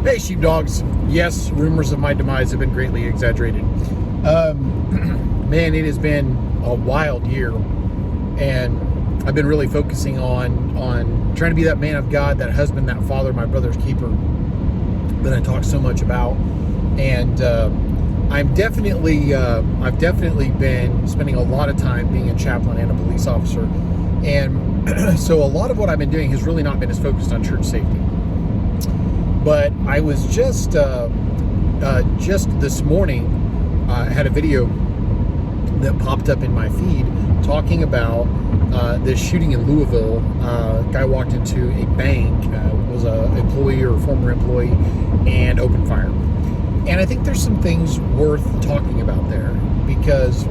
Hey, sheepdogs. Yes, rumors of my demise have been greatly exaggerated. Man, it has been a wild year, and I've been really focusing on trying to be that man of God, that husband, that father, my brother's keeper that I talk so much about. And I've definitely been spending a lot of time being a chaplain and a police officer, and so a lot of what I've been doing has really not been as focused on church safety. But I was just this morning, I had a video that popped up in my feed talking about this shooting in Louisville. A guy walked into a bank, was an employee or a former employee, and opened fire. And I think there's some things worth talking about there, because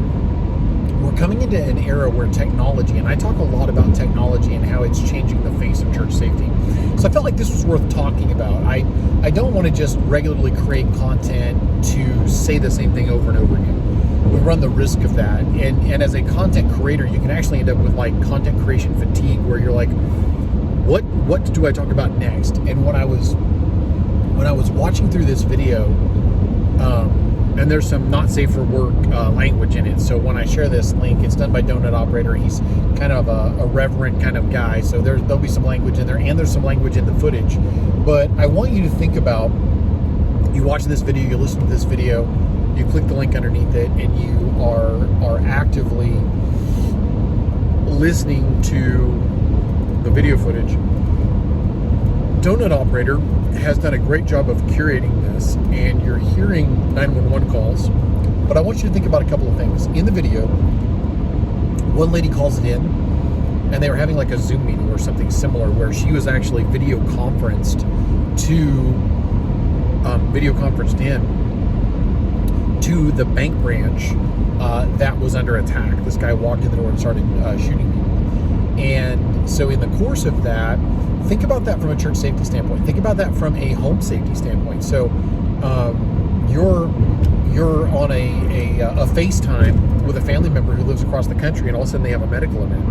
we're coming into an era where technology, and I talk a lot about technology and how it's changing the face of church safety. So I felt like this was worth talking about. I don't want to just regularly create content to say the same thing over and over again. We run the risk of that. And as a content creator, you can actually end up with like content creation fatigue, where you're like, what do I talk about next? And when I was watching through this video, and there's some not safe for work language in it. So when I share this link, it's done by Donut Operator. He's kind of a reverent kind of guy. So there'll be some language in there, and there's some language in the footage. But I want you to think about, you watch this video, you listen to this video, you click the link underneath it, and you are actively listening to the video footage. Donut Operator has done a great job of curating this, and you're hearing 911 calls. But I want you to think about a couple of things. In the video, one lady calls it in, and they were having like a Zoom meeting or something similar, where she was actually video conferenced in to the bank branch that was under attack. This guy walked in the door and started shooting people. And so in the course of that, think about that from a church safety standpoint. Think about that from a home safety standpoint. So you're on a FaceTime with a family member who lives across the country, and all of a sudden they have a medical event.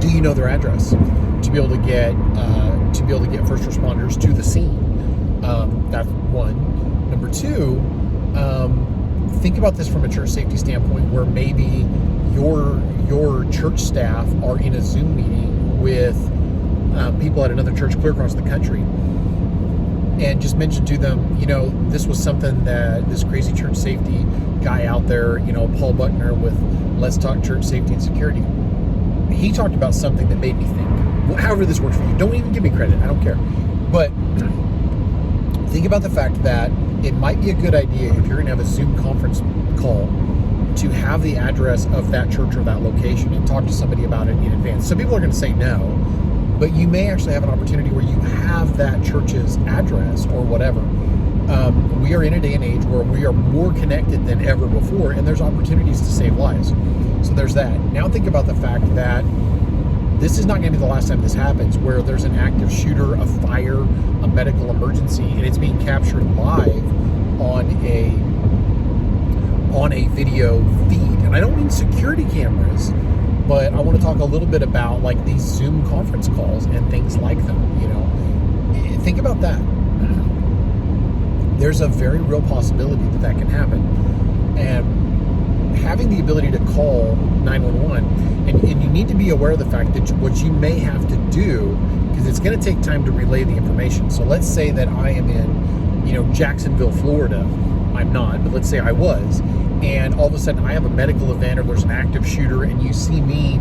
Do you know their address to be able to get first responders to the scene? That's one. Number two, think about this from a church safety standpoint, where maybe your church staff are in a Zoom meeting with people at another church clear across the country, and just mention to them, this was something that this crazy church safety guy out there, Paul Buckner with Let's Talk Church Safety and Security, he talked about something that made me think. However this works for you, don't even give me credit, I don't care. But think about the fact that it might be a good idea, if you're going to have a Zoom conference call, to have the address of that church or that location and talk to somebody about it in advance. Some people are going to say no, but you may actually have an opportunity where you have that church's address or whatever. We are in a day and age where we are more connected than ever before, and there's opportunities to save lives. So there's that. Now think about the fact that this is not going to be the last time this happens, where there's an active shooter, a fire, a medical emergency, and it's being captured live on a video feed. And I don't mean security cameras, but I want to talk a little bit about like these Zoom conference calls and things like them. Think about that. There's a very real possibility that can happen. And having the ability to call 911, and you need to be aware of the fact that what you may have to do, because it's going to take time to relay the information. So let's say that I am in, Jacksonville, Florida. I'm not, but let's say I was, and all of a sudden I have a medical event, or there's an active shooter, and you see me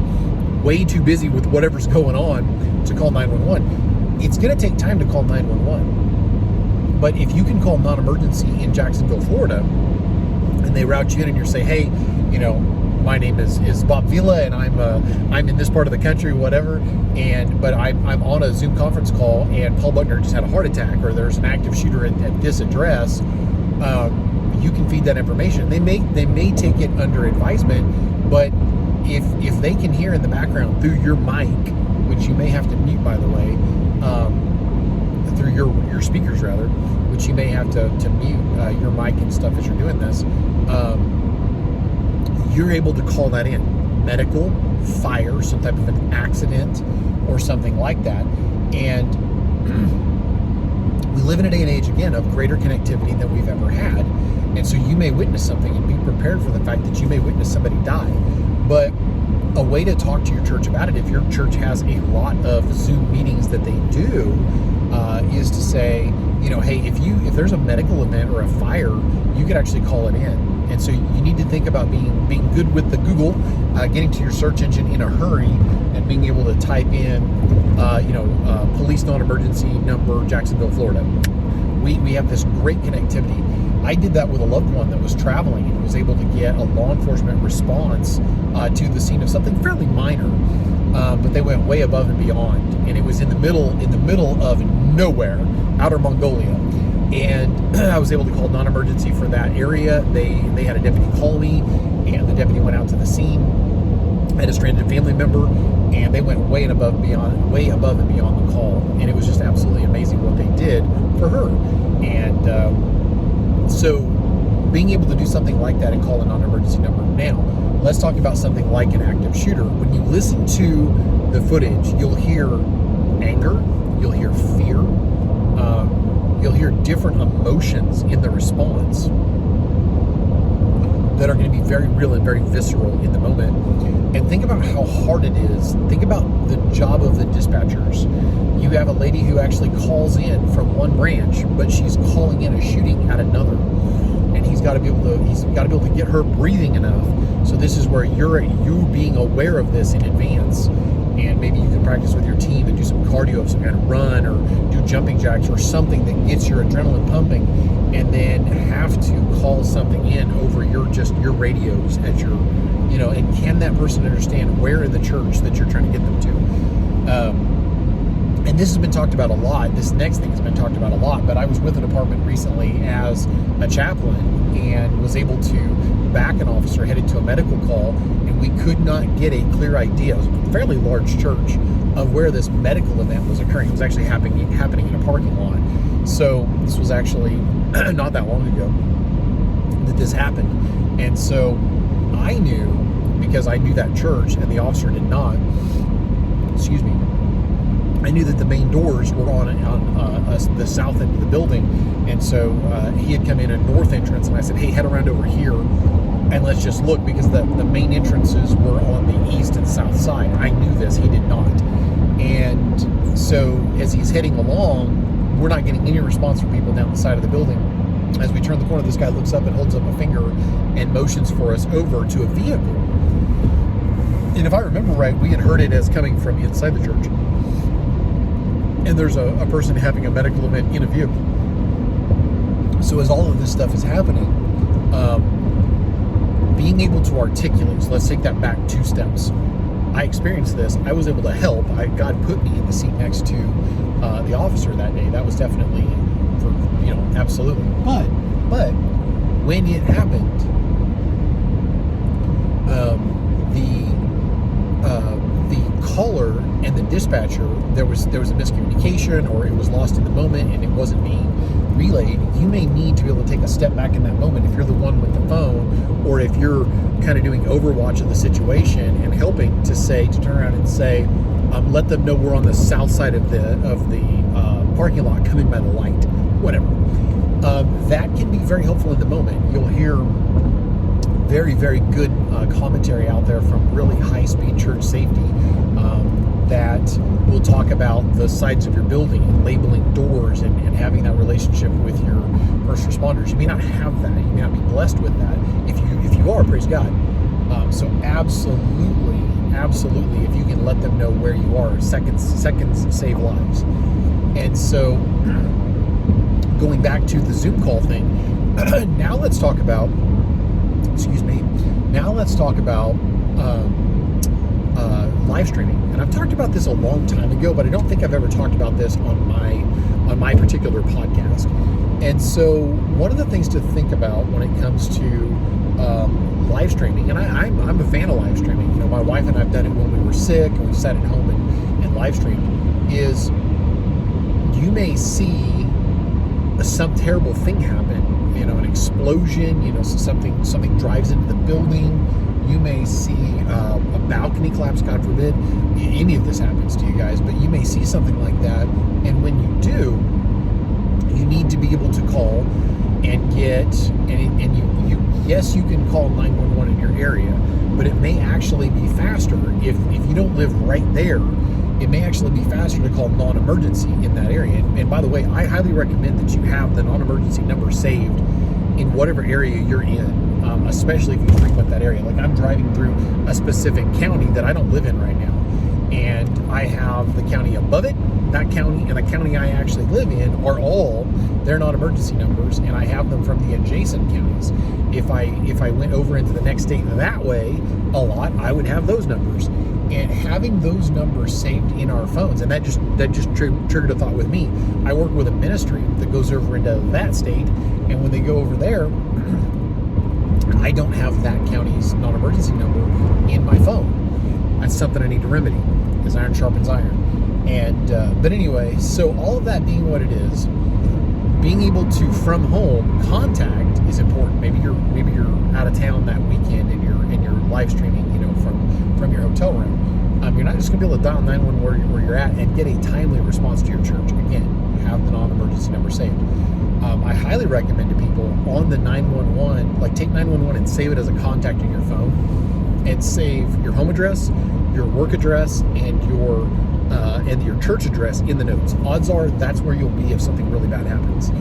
way too busy with whatever's going on to call 911. It's going to take time to call 911. But if you can call non-emergency in Jacksonville, Florida, and they route you in, and you say, hey, my name is Bob Vila, and I'm in this part of the country, whatever, but I'm on a Zoom conference call, and Paul Buckner just had a heart attack, or there's an active shooter at this address. You can feed that information. They may take it under advisement, but if they can hear in the background through your mic, which you may have to mute, by the way, through your speakers rather, which you may have to mute your mic and stuff as you're doing this, you're able to call that in. Medical, fire, some type of an accident, or something like that. And We live in a day and age, again, of greater connectivity than we've ever had. And so you may witness something and be prepared for the fact that you may witness somebody die. But a way to talk to your church about it, if your church has a lot of Zoom meetings that they do, is to say, hey, if there's a medical event or a fire, you could actually call it in. And so you need to think about being good with the Google, getting to your search engine in a hurry, and being able to type in, police non-emergency number, Jacksonville, Florida. We have this great connectivity. I did that with a loved one that was traveling and was able to get a law enforcement response to the scene of something fairly minor, but they went way above and beyond. And it was in the middle of nowhere, outer Mongolia. And I was able to call non-emergency for that area. They had a deputy call me, and the deputy went out to the scene. I had a stranded family member, and they went way above and beyond the call. And it was just absolutely amazing what they did for her. And so being able to do something like that and call a non-emergency number. Now, let's talk about something like an active shooter. When you listen to the footage, you'll hear anger, you'll hear fear, you'll hear different emotions in the response that are going to be very real and very visceral in the moment. And think about how hard it is. Think about the job of the dispatchers. You have a lady who actually calls in from one branch, but she's calling in a shooting at another. And he's got to be able to get her breathing enough. So this is where you being aware of this in advance. And maybe you can practice with your team and do some cardio of some kind of run or do jumping jacks or something that gets your adrenaline pumping, and then have to call something in over your radios at your, and can that person understand where in the church that you're trying to get them to? And this has been talked about a lot. This next thing has been talked about a lot, but I was with a department recently as a chaplain and was able to back an officer headed to a medical call, and we could not get a clear idea. It was a fairly large church of where this medical event was occurring. It was actually happening in a parking lot. So this was actually not that long ago that this happened. And so I knew, because I knew that church and the officer did not, I knew that the main doors were on the south end of the building. And so he had come in a north entrance, and I said, hey, head around over here and let's just look, because the main entrances were on the east and south side. I knew this, he did not. And so as he's heading along, we're not getting any response from people down the side of the building. As we turn the corner, this guy looks up and holds up a finger and motions for us over to a vehicle. And if I remember right, we had heard it as coming from inside the church. And there's a person having a medical event in a vehicle. So as all of this stuff is happening, being able to articulate, so let's take that back 2 steps. I experienced this. I was able to help. God put me in the seat next to the officer that day. That was definitely, absolutely. But when it happened, the caller and the dispatcher, there was a miscommunication, or it was lost in the moment and it wasn't being relayed. You may need to be able to take a step back in that moment if you're the one with the phone, or if you're kind of doing overwatch of the situation and helping to turn around and say, let them know we're on the south side of the parking lot, come in by the light, whatever. That can be very helpful in the moment. You'll hear very, very good commentary out there from really high-speed church safety that will talk about the sides of your building and labeling doors and having that relationship with your first responders. You may not have that. You may not be blessed with that. If you are, praise God. So absolutely, if you can let them know where you are, seconds save lives. And so going back to the Zoom call thing, now let's talk about live streaming. And I've talked about this a long time ago, but I don't think I've ever talked about this on my particular podcast. And so one of the things to think about when it comes to live streaming, and I'm a fan of live streaming. My wife and I have done it when we were sick and we sat at home and live streamed, is you may see some terrible thing happen, an explosion, so something drives into the building. You may see a balcony collapse, God forbid any of this happens to you guys, but you may see something like that. And when you do, call and yes, you can call 911 in your area, but it may actually be faster if you don't live right there. It may actually be faster to call non-emergency in that area. And by the way, I highly recommend that you have the non-emergency number saved in whatever area you're in, especially if you frequent that area. Like, I'm driving through a specific county that I don't live in right now, and I have the county above it, that county, and the county I actually live in are all, they're non-emergency numbers, and I have them from the adjacent counties. If I went over into the next state that way a lot, I would have those numbers. And having those numbers saved in our phones, and that just triggered a thought with me. I work with a ministry that goes over into that state, and when they go over there, I don't have that county's non-emergency number in my phone. That's something I need to remedy, because iron sharpens iron. And but anyway, so all of that being what it is, being able to from home contact is important. Maybe you're out of town that weekend and you're live streaming, from your hotel room. You're not just going to be able to dial 911 where you're at and get a timely response to your church. Again, you have the non-emergency number saved. I highly recommend to people on the 911, like, take 911 and save it as a contact in your phone, and save your home address, your work address, and your church address in the notes. Odds are that's where you'll be if something really bad happens.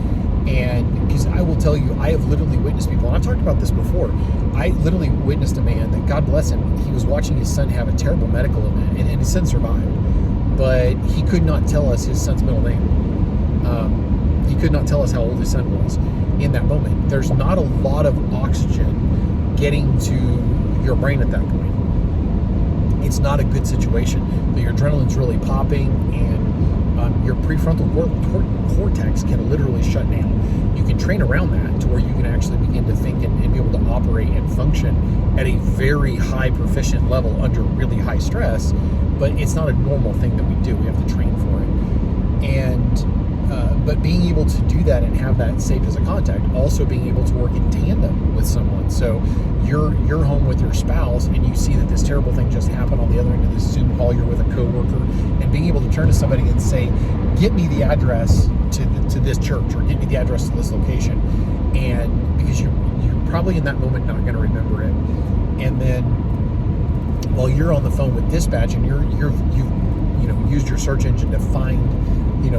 And because I will tell you, I have literally witnessed people, and I've talked about this before, I literally witnessed a man that, God bless him, he was watching his son have a terrible medical event, and his son survived, but he could not tell us his son's middle name. He could not tell us how old his son was in that moment. There's not a lot of oxygen getting to your brain at that point. It's not a good situation. Your adrenaline's really popping, and your prefrontal cortex can literally shut down. You can train around that to where you can actually begin to think and be able to operate and function at a very high proficient level under really high stress, but it's not a normal thing that we do. We have to train for it. But being able to do that and have that saved as a contact, also being able to work in tandem with someone. So you're home with your spouse and you see that this terrible thing just happened on the other end of this Zoom call, you're with a coworker, and being able to turn to somebody and say, get me the address to this church, or get me the address to this location. And because you're probably in that moment not going to remember it. And then while you're on the phone with dispatch and you've used your search engine to find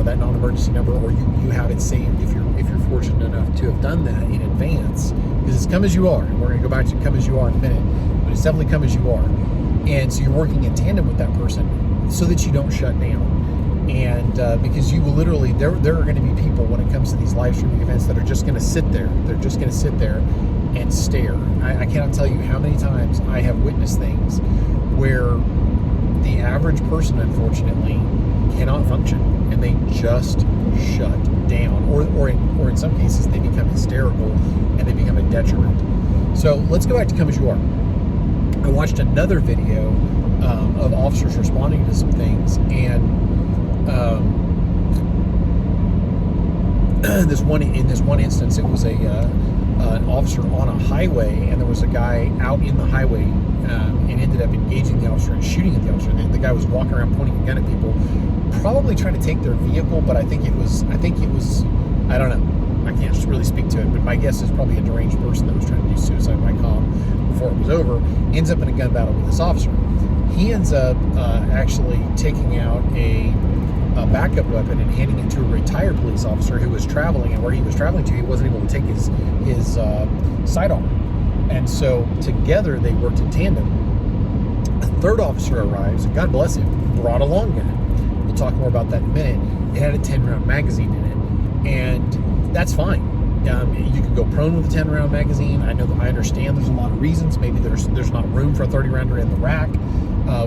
that non-emergency number, or you have it saved if you're fortunate enough to have done that in advance, because it's come as you are, and we're going to go back to come as you are in a minute, but it's definitely come as you are. And so you're working in tandem with that person so that you don't shut down. And because you will literally, there are going to be people when it comes to these live streaming events that are just going to sit there. They're just going to sit there and stare. I cannot tell you how many times I have witnessed things where the average person, unfortunately, cannot function, and they just shut down, or in some cases they become hysterical and they become a detriment. So let's go back to come as you are. I watched another video of officers responding to some things, and in this one instance, it was an officer on a highway, and there was a guy out in the highway, and ended up engaging the officer and shooting at the officer. The guy was walking around pointing a gun at people, probably trying to take their vehicle, but I think it was, I don't know. I can't really speak to it, but my guess is probably a deranged person that was trying to do suicide by cop before it was over, ends up in a gun battle with this officer. He ends up actually taking out a backup weapon and handing it to a retired police officer who was traveling, and where he was traveling to, he wasn't able to take his sidearm. And so together they worked in tandem. A third officer arrives, and God bless him, brought a long gun. We'll talk more about that in a minute. It had a 10-round magazine in it, and that's fine. You can go prone with a 10-round magazine. I understand there's a lot of reasons. Maybe there's not room for a 30-rounder in the rack,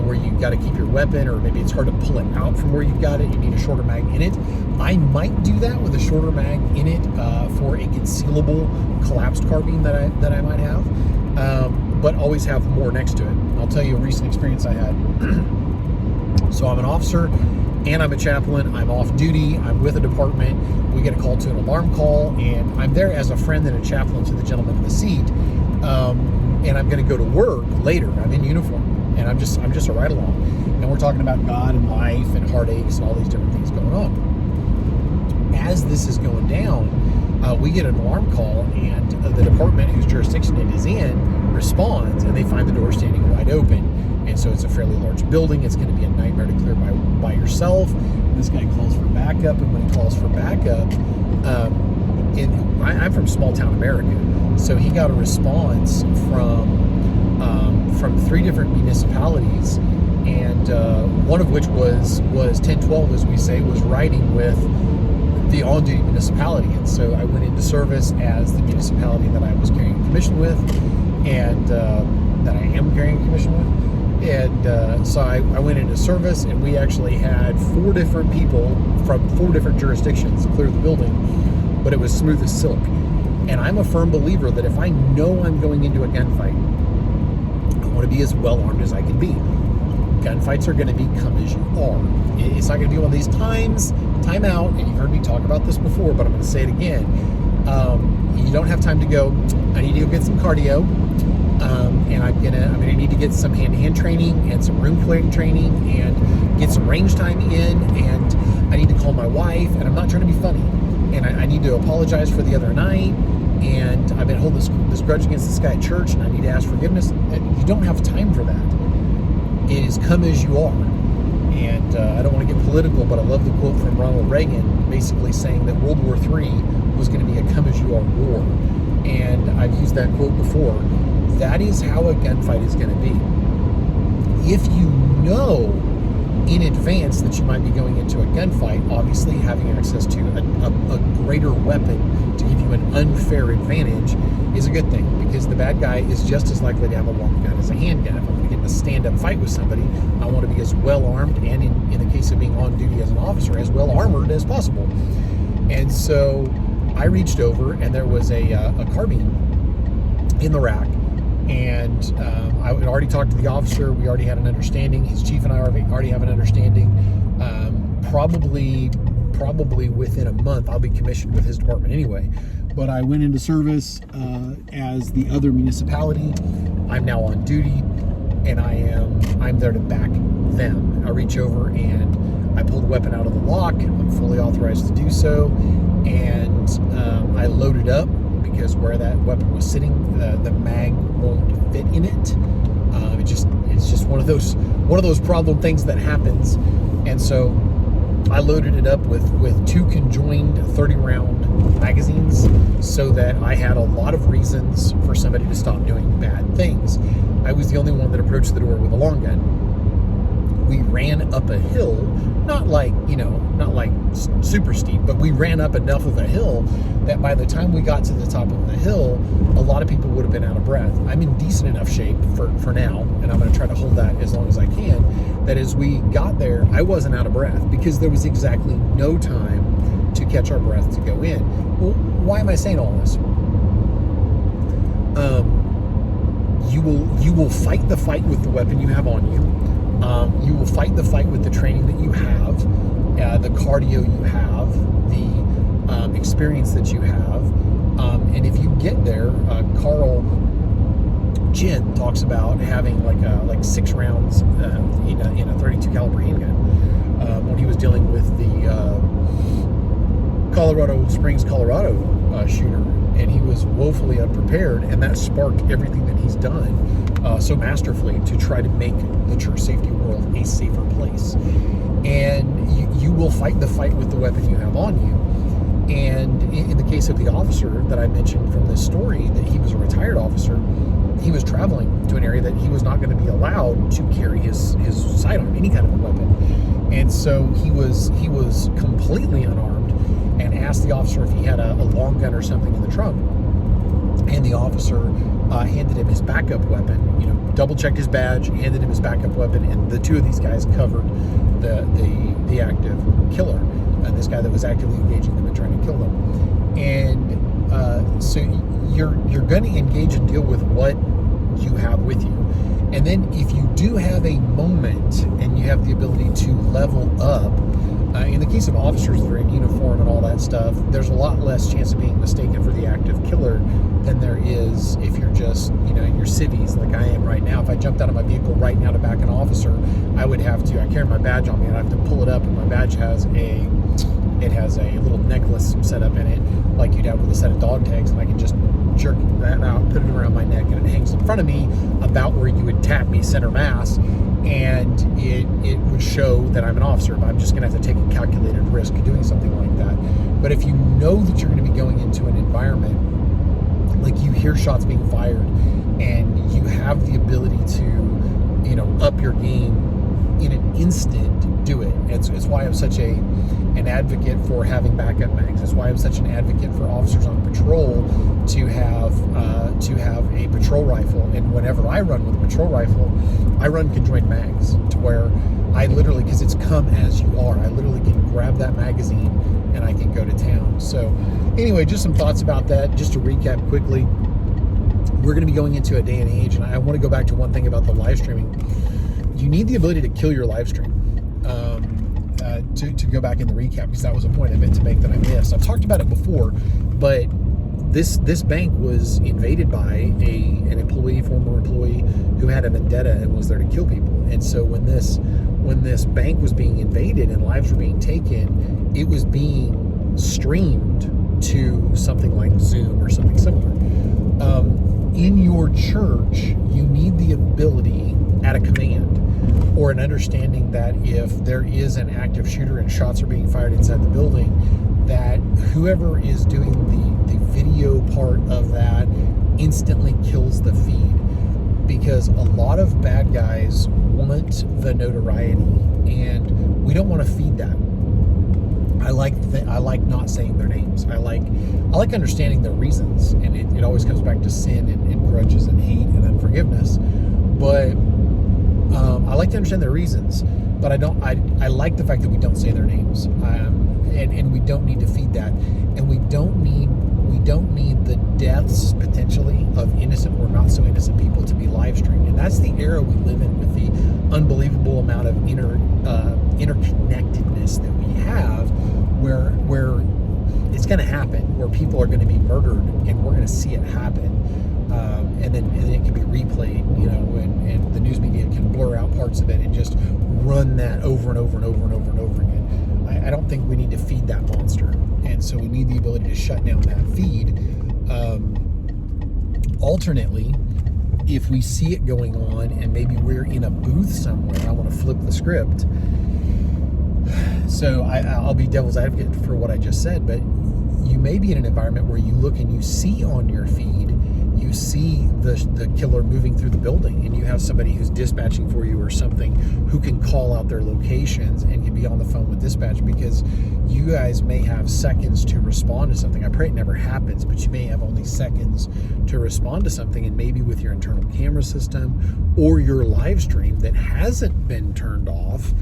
where you've got to keep your weapon, or maybe it's hard to pull it out from where you've got it. You need a shorter mag in it. I might do that with a shorter mag in it for a concealable collapsed carbine that I might have, but always have more next to it. I'll tell you a recent experience I had. So I'm an officer and I'm a chaplain. I'm off duty. I'm with a department. We get a call to an alarm call, and I'm there as a friend and a chaplain to the gentleman in the seat. And I'm going to go to work later. I'm in uniform, and I'm just a ride along, and we're talking about God and life and heartaches and all these different things going on. As this is going down, we get an alarm call, and the department whose jurisdiction it is in responds, and they find the door standing wide open. And so it's a fairly large building. It's going to be a nightmare to clear by yourself. And this guy calls for backup, and when he calls for backup, I'm from small town America, so he got a response from 3 different municipalities, and one of which was 1012, as we say, was riding with the on-duty municipality. And so I went into service as the municipality that I was carrying a commission with, and that I am carrying a commission with. And so I went into service, and we actually had 4 different people from 4 different jurisdictions clear the building, but it was smooth as silk. And I'm a firm believer that if I know I'm going into a gunfight, I want to be as well armed as I can be. Gunfights are going to be come as you are. It's not going to be one of these time out, and you've heard me talk about this before, but I'm going to say it again. You don't have time to go, I need to go get some cardio, and I'm gonna need to get some hand-to-hand training and some room clearing training and get some range time in, and I need to call my wife, and I'm not trying to be funny, and I need to apologize for the other night, and I've been holding this grudge against this guy at church, and I need to ask forgiveness. And you don't have time for that. It is come as you are. And I don't want to get political, but I love the quote from Ronald Reagan, basically saying that World War III was going to be a come as you are war. And I've used that quote before. That is how a gunfight is going to be. If you know in advance that you might be going into a gunfight, obviously having access to a greater weapon to give you an unfair advantage is a good thing, because the bad guy is just as likely to have a long gun as a handgun. If I'm going to get in a stand-up fight with somebody, I want to be as well armed, and in the case of being on duty as an officer, as well armored as possible. And so I reached over, and there was a carbine in the rack, and I had already talked to the officer. We already had an understanding. His chief and I already have an understanding. Probably within a month, I'll be commissioned with his department anyway. But I went into service as the other municipality. I'm now on duty, and I'm there to back them. I reach over and I pull the weapon out of the lock. I'm fully authorized to do so, and I load it up, because where that weapon was sitting, the mag won't fit in it. It's just one of those problem things that happens. And so I loaded it up with 2 conjoined 30-round magazines, so that I had a lot of reasons for somebody to stop doing bad things. I was the only one that approached the door with a long gun. We ran up a hill, not like super steep, but we ran up enough of a hill that by the time we got to the top of the hill, a lot of people would have been out of breath. I'm in decent enough shape for now, and I'm going to try to hold that as long as I can, that as we got there, I wasn't out of breath, because there was exactly no time to catch our breath to go in. Well, why am I saying all this? You will fight the fight with the weapon you have on you. You will fight the fight with the training that you have, the cardio you have, the experience that you have. And if you get there, Carl Jin talks about having like 6 rounds in a 32 caliber handgun when he was dealing with the Colorado Springs, Colorado shooter, and he was woefully unprepared, and that sparked everything that he's done so masterfully to try to make the church safety world a safer place. And you will fight the fight with the weapon you have on you. And in the case of the officer that I mentioned from this story, that he was a retired officer, he was traveling to an area that he was not going to be allowed to carry his sidearm, any kind of a weapon. And so he was completely unarmed, and asked the officer if he had a long gun or something in the trunk. And the officer handed him his backup weapon, double-checked his badge, handed him his backup weapon, and the 2 of these guys covered the active killer, and this guy that was actively engaging them and trying to kill them. And so you're going to engage and deal with what you have with you. And then if you do have a moment and you have the ability to level up, in the case of officers that are in uniform and all that stuff, there's a lot less chance of being mistaken for the active killer than there is if you're just, in your civvies like I am right now. If I jumped out of my vehicle right now to back an officer, I carry my badge on me, and I have to pull it up, and my badge has a It has a little necklace set up in it, like you'd have with a set of dog tags, and I can just jerk that out, put it around my neck, and it hangs in front of me about where you would tap me center mass, and it would show that I'm an officer. But I'm just going to have to take a calculated risk doing something like that. But if you know that you're going to be going into an environment, like you hear shots being fired, and you have the ability to, up your game in an instant, do it. It's why I'm such an advocate for having backup mags. It's why I'm such an advocate for officers on patrol to have a patrol rifle. And whenever I run with a patrol rifle, I run conjoined mags, to where I literally, because it's come as you are, I literally can grab that magazine and I can go to town. So anyway, just some thoughts about that. Just to recap quickly, we're going to be going into a day and age, and I want to go back to one thing about the live streaming. You need the ability to kill your live stream. To go back in the recap, because that was a point I meant to make that I missed. I've talked about it before, but this bank was invaded by an former employee who had a vendetta and was there to kill people. And so when this bank was being invaded and lives were being taken, it was being streamed to something like Zoom or something similar. In your church, you need the ability at a command or an understanding that if there is an active shooter and shots are being fired inside the building, that whoever is doing the video part of that instantly kills the feed, because a lot of bad guys want the notoriety, and we don't want to feed that. I like not saying their names. I like understanding their reasons, and it always comes back to sin and grudges and hate and unforgiveness. But I like to understand their reasons, but I like the fact that we don't say their names, and we don't need to feed that, and we don't need the deaths potentially of innocent or not so innocent people to be live streamed. And that's the era we live in, with the unbelievable amount of interconnectedness that we have, where it's going to happen, where people are going to be murdered, and we're going to see it happen. And then it can be replayed, and the news media can blur out parts of it and just run that over and over and over and over and over again. I don't think we need to feed that monster, and so we need the ability to shut down that feed. Alternately, if we see it going on and maybe we're in a booth somewhere, I want to flip the script. So I'll be devil's advocate for what I just said, but you may be in an environment where you look and you see on your feed, you see the killer moving through the building, and you have somebody who's dispatching for you or something who can call out their locations and can be on the phone with dispatch, because you guys may have seconds to respond to something. I pray it never happens, but you may have only seconds to respond to something, and maybe with your internal camera system or your live stream that hasn't been turned off,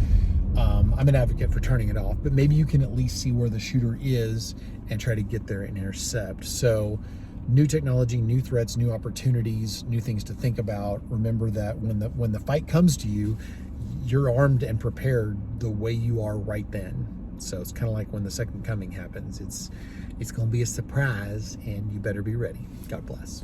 I'm an advocate for turning it off, but maybe you can at least see where the shooter is and try to get there and intercept. So new technology, new threats, new opportunities, new things to think about. Remember that when the fight comes to you, you're armed and prepared the way you are right then. So it's kind of like when the second coming happens. It's going to be a surprise, and you better be ready. God bless.